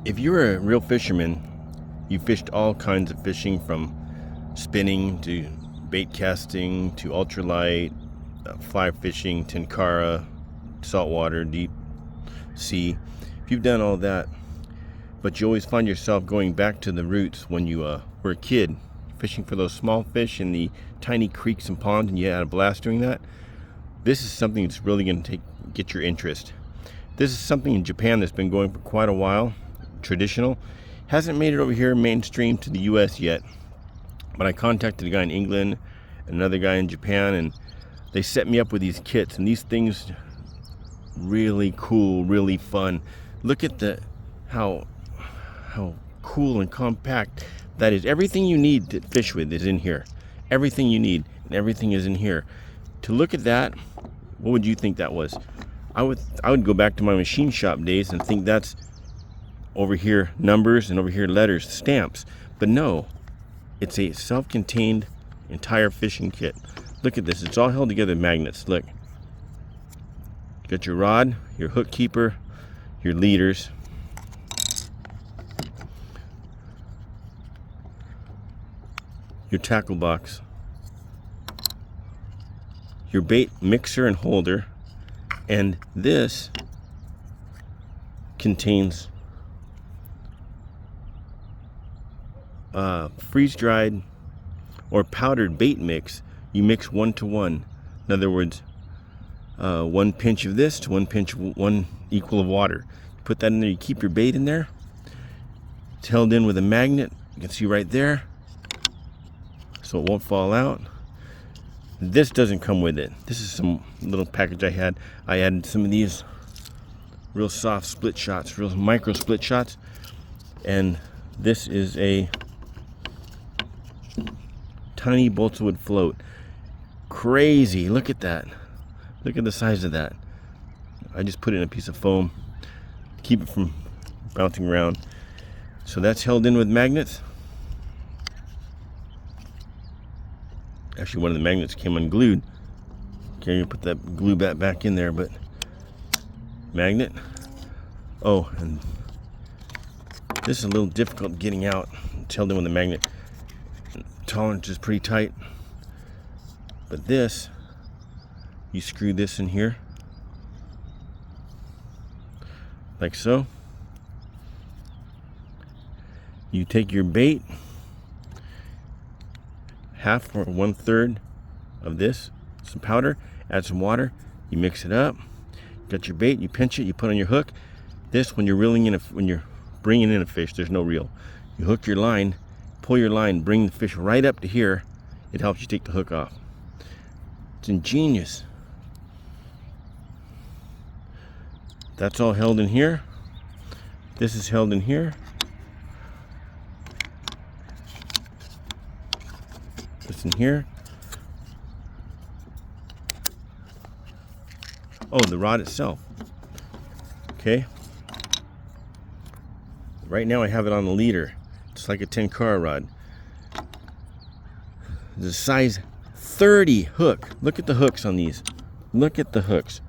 If you're a real fisherman, you fished all kinds of fishing, from spinning to bait casting to ultralight, fly fishing, tenkara, saltwater, deep sea. If you've done all that, but you always find yourself going back to the roots when you were a kid, fishing for those small fish in the tiny creeks and ponds, and you had a blast doing that, this is something that's really going to get your interest. This is something in Japan that's been going for quite a while, traditional. Hasn't made it over here mainstream to the US yet, but I contacted a guy in England, another guy in Japan, and they set me up with these kits, and these things really cool, really fun. Look at how cool and compact that is. Everything you need to fish with is in here. Everything you need, and everything is in here. To look at that, what would you think that was? I would go back to my machine shop days and think that's over here numbers and over here letters, stamps. But no, it's a self-contained entire fishing kit. Look at this. It's all held together with magnets. Look. You got your rod, your hook keeper, your leaders, your tackle box, your bait mixer and holder, and this contains freeze-dried or powdered bait mix. You mix 1 to 1. In other words, 1 pinch of this to 1 pinch of 1 equal of water. You put that in there. You keep your bait in there. It's held in with a magnet. You can see right there, so it won't fall out. This doesn't come with it. This is some little package I had. I added some of these real soft split shots, real micro split shots, and this is a tiny balsa wood float. Crazy. Look at that. Look at the size of that. I just put it in a piece of foam to keep it from bouncing around. So that's held in with magnets. Actually, one of the magnets came unglued. Okay, you put that glue back in there, but magnet. Oh, and this is a little difficult getting out. It's held in with a magnet. Tolerance is pretty tight. But this, you screw this in here, like so. You take your bait, half or 1/3 of this, some powder, add some water, you mix it up, got your bait, you pinch it, you put on your hook. This, when you're reeling in, when you're bringing in a fish, there's no reel. You hook your line, pull your line, bring the fish right up to here. It helps you take the hook off. It's ingenious. That's all held in here. This is held in here. This in here. Oh, the rod itself. Okay. Right now I have it on the leader. It's like a tenkara rod. The size 30 hook. Look at the hooks on these. Look at the hooks.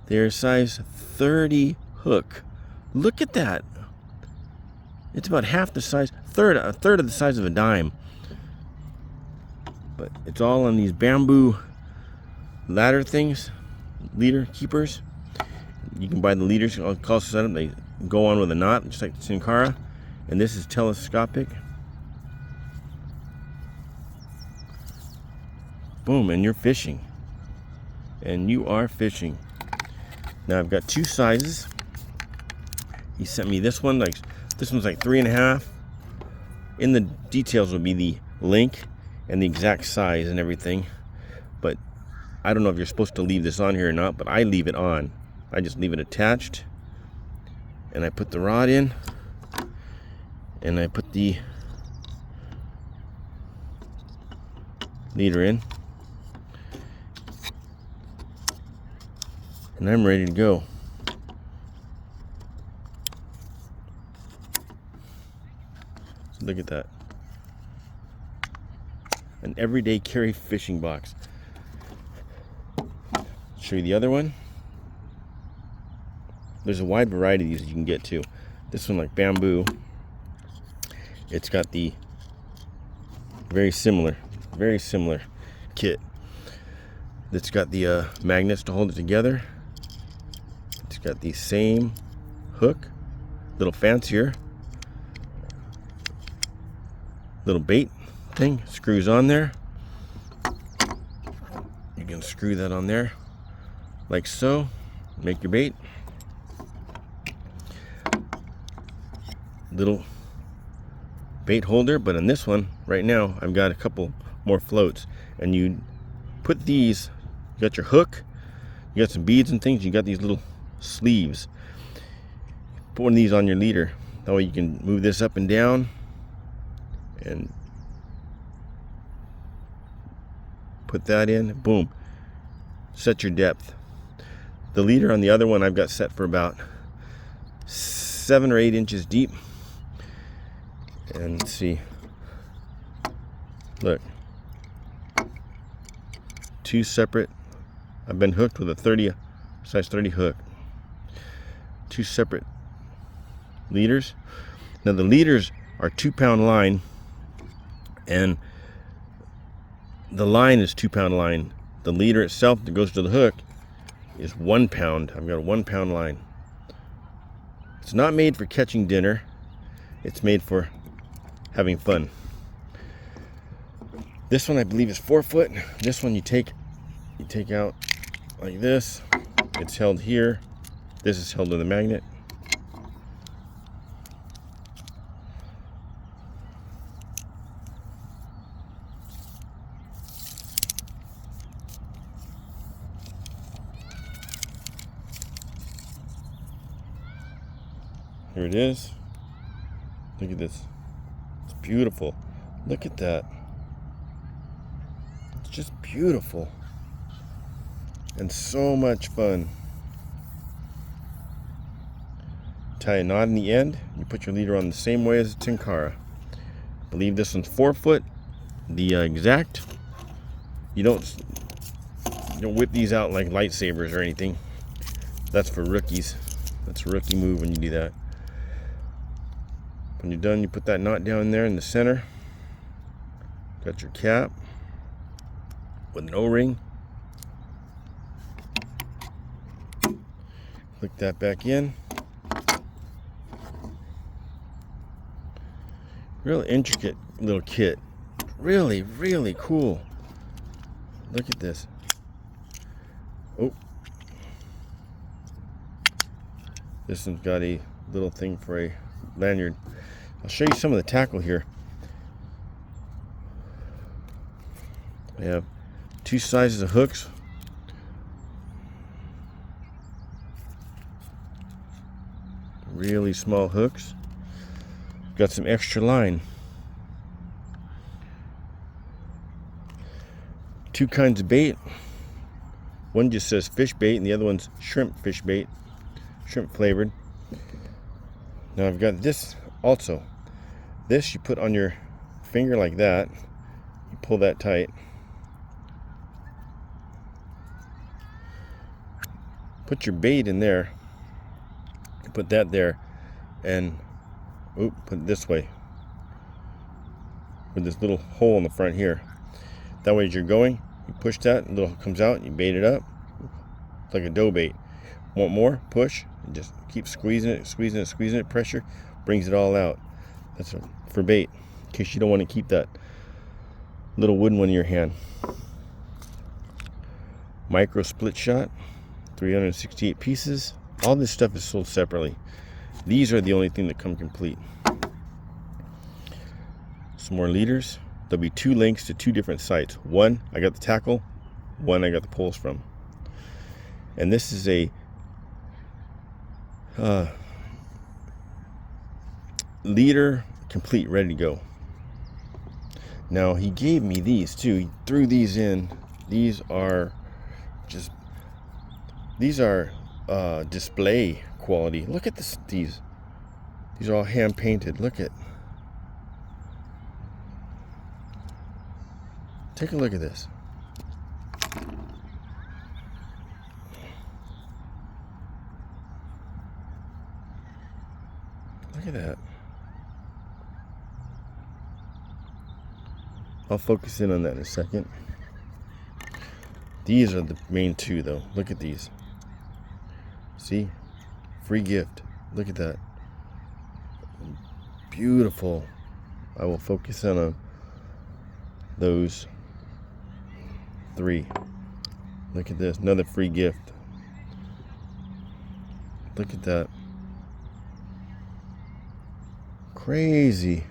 They're size 30 hook. Look at that. It's about half the size, a third of the size of a dime. But it's all on these bamboo ladder things, leader keepers. You can buy the leaders, all cost setup. They go on with a knot, just like the tenkara. And this is telescopic. Boom, and you're fishing. And you are fishing. Now I've got 2 sizes. He sent me this one, this one's like 3.5. In the details will be the link and the exact size and everything. But I don't know if you're supposed to leave this on here or not, but I leave it on. I just leave it attached. And I put the rod in. And I put the leader in. And I'm ready to go. So look at that. An everyday carry fishing box. Show you the other one. There's a wide variety of these you can get too. This one like bamboo. It's got the very similar kit. It's got the magnets to hold it together. It's got the same hook, little fancier, little bait thing, screws on there. You can screw that on there like so, make your bait. Little bait holder, but on this one right now I've got a couple more floats, and you put these, you got your hook, you got some beads and things, you got these little sleeves. Put one of these on your leader, that way you can move this up and down and put that in, boom, set your depth. The leader on the other one I've got set for about 7 or 8 inches deep. And let's see, look, 2 separate, I've been hooked with a size 30 hook. 2 separate leaders. Now the leaders are 2-pound line, and the line is 2-pound line. The leader itself that goes to the hook is 1 pound. I've got a 1-pound line. It's not made for catching dinner. It's made for having fun. This one I believe is 4 foot. This one you take out like this. It's held here. This is held with a magnet. Here it is. Look at this. It's beautiful. Look at that. It's just beautiful. And so much fun. Tie a knot in the end. You put your leader on the same way as a Kencor. I believe this one's 4 foot. The exact. You don't whip these out like lightsabers or anything. That's for rookies. That's a rookie move when you do that. When you're done, you put that knot down there in the center. Got your cap with an O-ring. Click that back in. Real intricate little kit. Really, really cool. Look at this. Oh. This one's got a little thing for a lanyard. I'll show you some of the tackle here. We have 2 sizes of hooks. Really small hooks. Got some extra line. 2 kinds of bait. One just says fish bait and the other one's shrimp fish bait. Shrimp flavored. Now I've got this also. This you put on your finger like that. You pull that tight. Put your bait in there. Put that there, and put it this way with this little hole in the front here. That way as you're going, you push that, and little comes out, you bait it up. It's like a dough bait. Want more? Push, and just keep squeezing it. Pressure brings it all out. That's for bait, in case you don't want to keep that little wooden one in your hand. Micro split shot, 368 pieces. All this stuff is sold separately. These are the only thing that come complete. Some more leaders. There'll be 2 links to 2 different sites. One, I got the tackle. One, I got the poles from. And this is a leader complete, ready to go. Now he gave me these too. He threw these in. These are display quality. Look at this. These are all hand painted. Take a look at this. Look at that. I'll focus in on that in a second. These are the main two though. Look at these. See? Free gift. Look at that. Beautiful. I will focus in on those three. Look at this. Another free gift. Look at that. Crazy.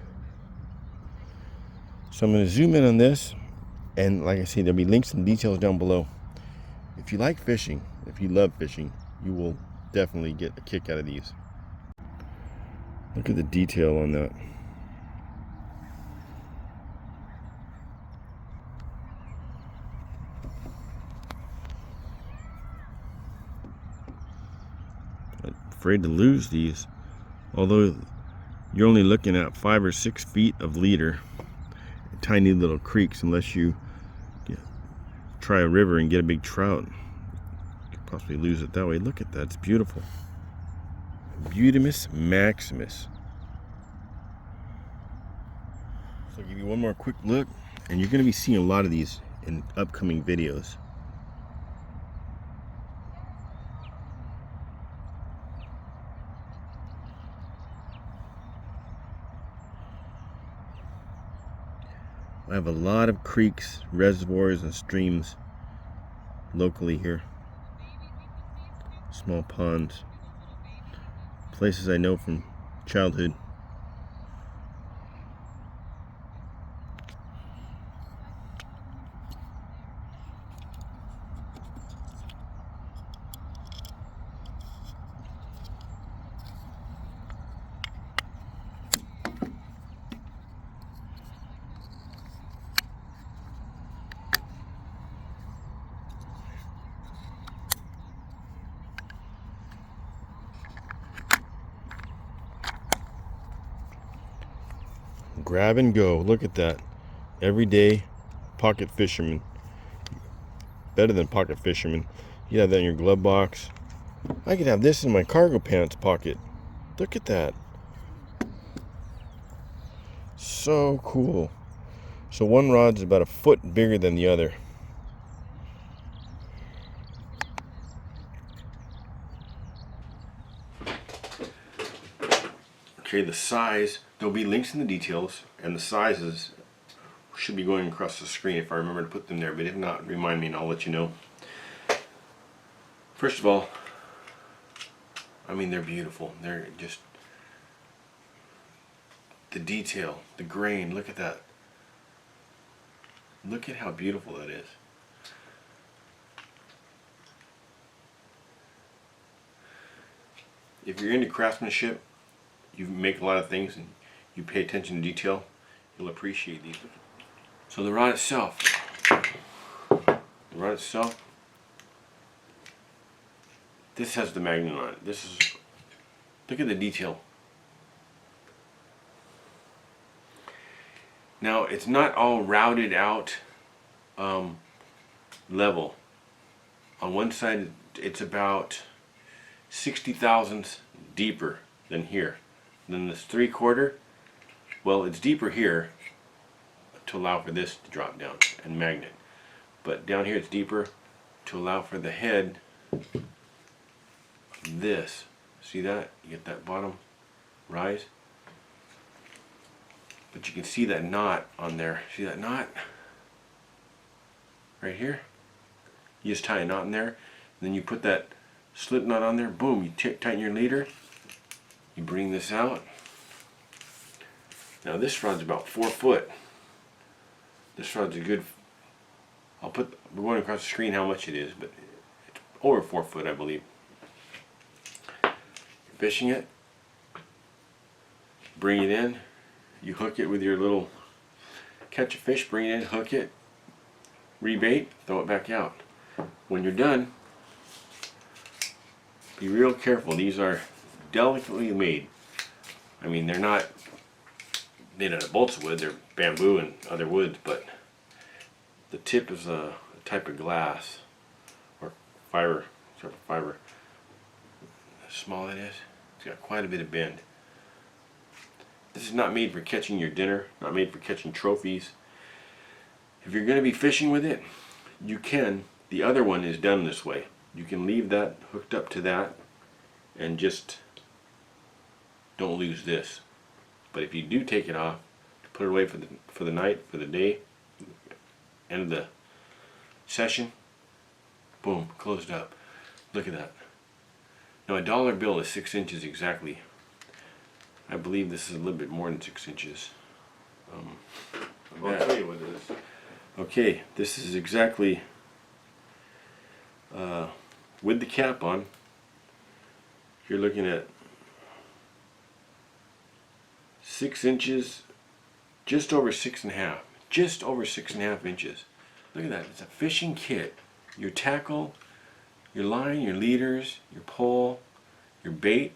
So I'm going to zoom in on this, and like I say, there'll be links and details down below. If you like fishing, if you love fishing, you will definitely get a kick out of these. Look at the detail on that. I'm afraid to lose these, although you're only looking at 5 or 6 feet of leader, tiny little creeks, unless you try a river and get a big trout. You could possibly lose it that way. Look at that, it's beautiful. Beauties Maximus. So I'll give you one more quick look, and you're going to be seeing a lot of these in upcoming videos. I have a lot of creeks, reservoirs, and streams locally here. Small ponds. Places I know from childhood. Grab and go. Look at that. Everyday pocket fisherman. Better than pocket fisherman. You have that in your glove box. I could have this in my cargo pants pocket. Look at that. So cool. So one rod's about a foot bigger than the other. Okay, the size, there'll be links in the details, and the sizes should be going across the screen if I remember to put them there, but if not, remind me and I'll let you know. First of all, I mean, they're beautiful. They're just, the detail, the grain, look at that. Look at how beautiful that is. If you're into craftsmanship, you make a lot of things and you pay attention to detail, you'll appreciate these. So the rod itself, this has the magnet on it. This is, look at the detail. Now it's not all routed out level. On one side it's about 60 thousandths deeper than here. Then this 3/4, well, it's deeper here to allow for this to drop down and magnet, but down here it's deeper to allow for the head. This, see that? You get that bottom rise, but you can see that knot on there. See that knot right here? You just tie a knot in there, and then you put that slip knot on there. Boom! You tighten your leader. You bring this out. Now this rod's about 4 foot. This rod's a good, we're going across the screen how much it is, but it's over 4 foot, I believe. You're fishing it, bring it in, you hook it with your little, catch a fish, bring it in, hook it, rebait, throw it back out. When you're done, be real careful. These are delicately made. I mean, they're not made out of balsa wood, they're bamboo and other woods, but the tip is a type of glass or fiber, sort of fiber. How small it is, it's got quite a bit of bend. This is not made for catching your dinner, not made for catching trophies. If you're going to be fishing with it, you can. The other one is done this way. You can leave that hooked up to that and just don't lose this. But if you do take it off, put it away for the night, for the day, end of the session, boom, closed up. Look at that. Now a dollar bill is 6 inches exactly. I believe this is a little bit more than 6 inches. I'll tell you what it is. Okay, this is exactly with the cap on. You're looking at 6 inches, just over 6.5, just over 6.5 inches. Look at that. It's a fishing kit. Your tackle, your line, your leaders, your pole, your bait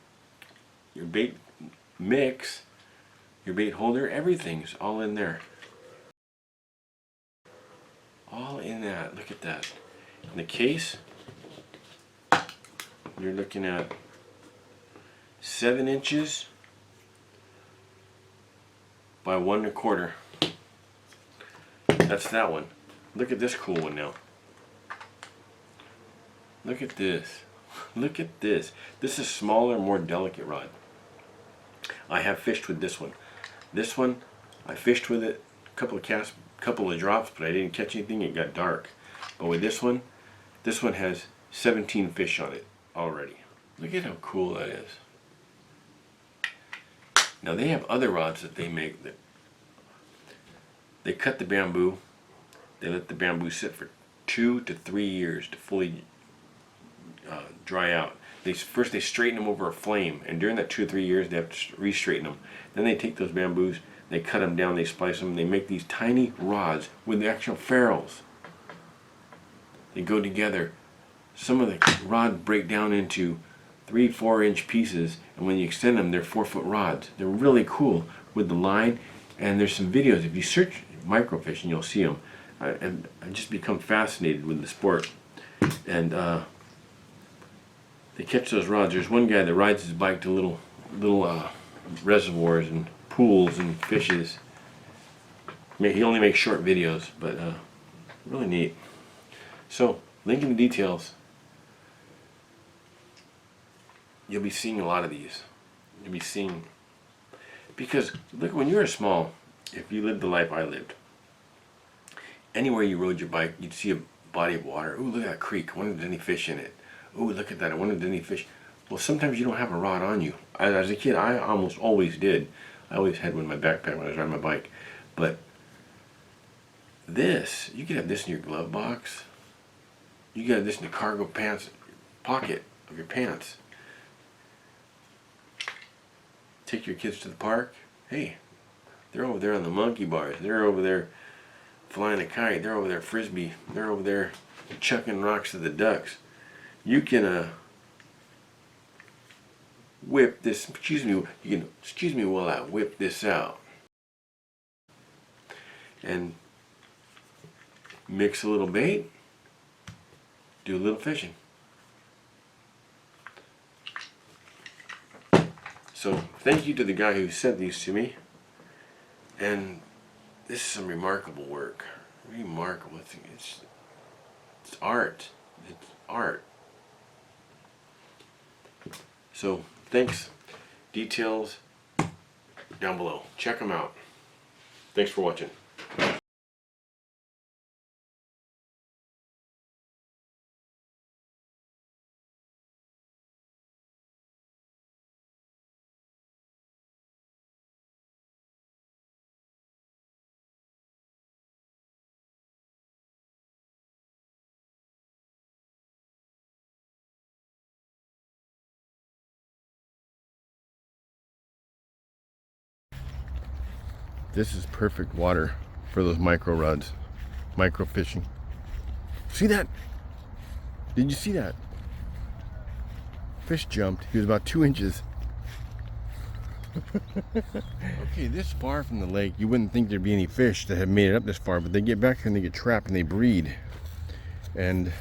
mix, your bait holder, everything's all in there. All in that. Look at that. In the case, you're looking at 7 inches by 1 1/4. That's that one. Look at this cool one now. Look at this. Look at this. This is smaller, more delicate rod. I have fished with this one. This one, I fished with it, a couple of casts, couple of drops, but I didn't catch anything. It got dark. But with this one has 17 fish on it already. Look at how cool that is. Now they have other rods that they make that they cut the bamboo. They let the bamboo sit for 2 to 3 years to fully dry out. First they straighten them over a flame, and during that 2 or 3 years they have to re-straighten them. Then they take those bamboos, they cut them down, they splice them, they make these tiny rods with the actual ferrules. They go together. Some of the rods break down into 3-4 inch pieces, and when you extend them, they're 4-foot rods. They're really cool with the line, and there's some videos. If you search microfishing, you'll see them. And I just become fascinated with the sport. And they catch those rods. There's one guy that rides his bike to little reservoirs and pools and fishes. He only makes short videos, but really neat. So, link in the details. You'll be seeing a lot of these. You'll be seeing, because look, when you were small, if you lived the life I lived, anywhere you rode your bike, you'd see a body of water. Ooh, look at that creek. I wonder if there's any fish in it. Ooh, look at that. I wonder if there's any fish. Well, sometimes you don't have a rod on you. As a kid, I almost always did. I always had one in my backpack when I was riding my bike. But this, you could have this in your glove box. You could have this in the cargo pants pocket of your pants. Take your kids to the park. Hey, they're over there on the monkey bars. They're over there flying a kite. They're over there frisbee. They're over there chucking rocks to the ducks. You can whip this. Excuse me while I whip this out and mix a little bait. Do a little fishing. So thank you to the guy who sent these to me, and this is some remarkable work. Remarkable. It's art. It's art. So thanks. Details down below. Check them out. Thanks for watching. This is perfect water for those micro rods, micro fishing. See that? Did you see that? Fish jumped. He was about 2 inches. Okay, this far from the lake, you wouldn't think there'd be any fish that have made it up this far, but they get back here and they get trapped and they breed. And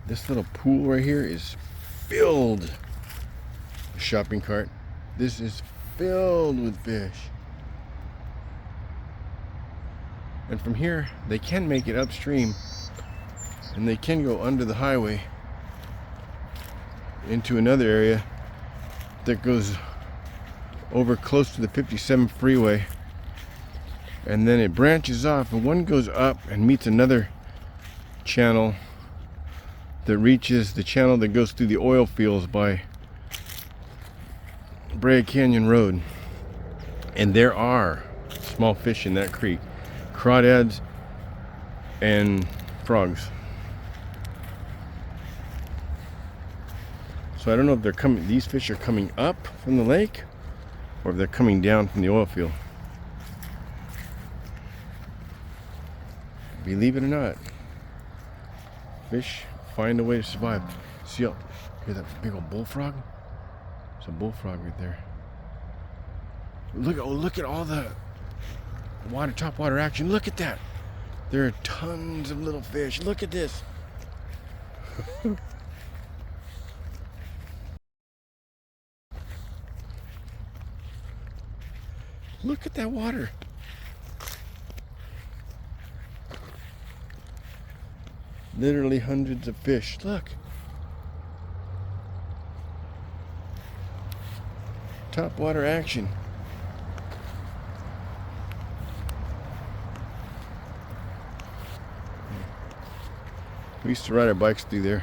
this little pool right here is filled. Shopping cart. This is filled with fish. And from here, they can make it upstream, and they can go under the highway into another area that goes over close to the 57 freeway, and then it branches off, and one goes up and meets another channel that reaches the channel that goes through the oil fields by Brea Canyon Road. And there are small fish in that creek, crawdads and frogs. So I don't know if they're coming, these fish are coming up from the lake, or if they're coming down from the oil field. Believe it or not, fish find a way to survive. See, hear that big old bullfrog? There's a bullfrog right there. Look at all the top water action. Look at that. There are tons of little fish. Look at this. Look at that water. Literally hundreds of fish. Look. Top water action. We used to ride our bikes through there.